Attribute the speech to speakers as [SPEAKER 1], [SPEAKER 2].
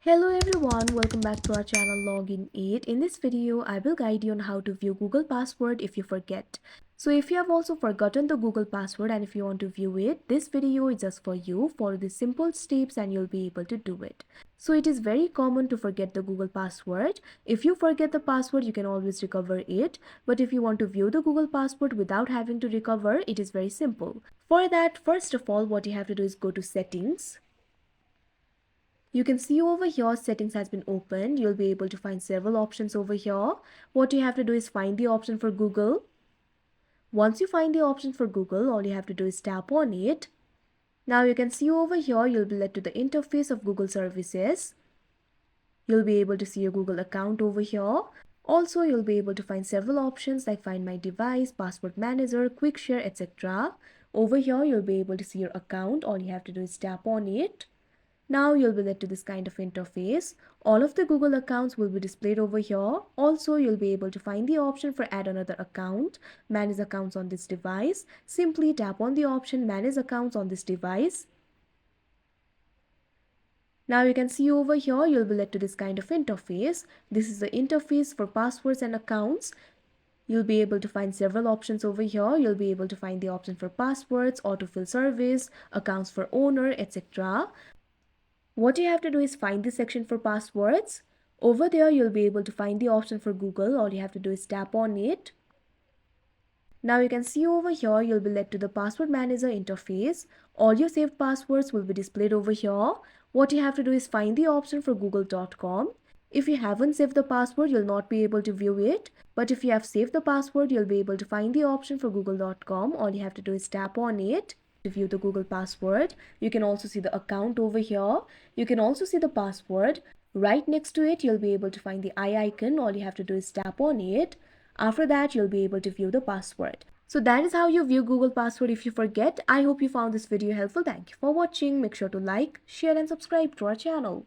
[SPEAKER 1] Hello everyone, welcome back to our channel Login 8. In this video, I will guide you on how to view Google password if you forget. So if you have also forgotten the Google password and if you want to view it, this video is just for you. Follow the simple steps and you'll be able to do it. So it is very common to forget the Google password. If you forget the password, you can always recover it. But if you want to view the Google password without having to recover, it is very simple. For that, first of all, what you have to do is go to settings. You can see over here settings has been opened. You'll be able to find several options over here. What you have to do is find the option for Google. Once you find the option for Google, all you have to do is tap on it. Now you can see over here you'll be led to the interface of Google services. You'll be able to see your Google account over here. Also, you'll be able to find several options like Find My Device, Password Manager, Quick Share, etc. Over here, you'll be able to see your account. All you have to do is tap on it. Now you'll be led to this kind of interface. All of the Google accounts will be displayed over here. Also, you'll be able to find the option for add another account, manage accounts on this device. Simply tap on the option manage accounts on this device. Now you can see over here, you'll be led to this kind of interface. This is the interface for passwords and accounts. You'll be able to find several options over here. You'll be able to find the option for passwords, autofill service, accounts for owner, etc. What you have to do is find the section for passwords. Over there, you'll be able to find the option for Google. All you have to do is tap on it. Now you can see over here, you'll be led to the password manager interface. All your saved passwords will be displayed over here. What you have to do is find the option for google.com. If you haven't saved the password, you'll not be able to view it. But if you have saved the password, you'll be able to find the option for google.com. All you have to do is tap on it to view the Google password. You can also see the account over here. You can also see the password. Right next to it, you'll be able to find the eye icon. All you have to do is tap on it. After that, you'll be able to view the password. So that is how you view Google password if you forget. I hope you found this video helpful. Thank you for watching. Make sure to like, share and subscribe to our channel.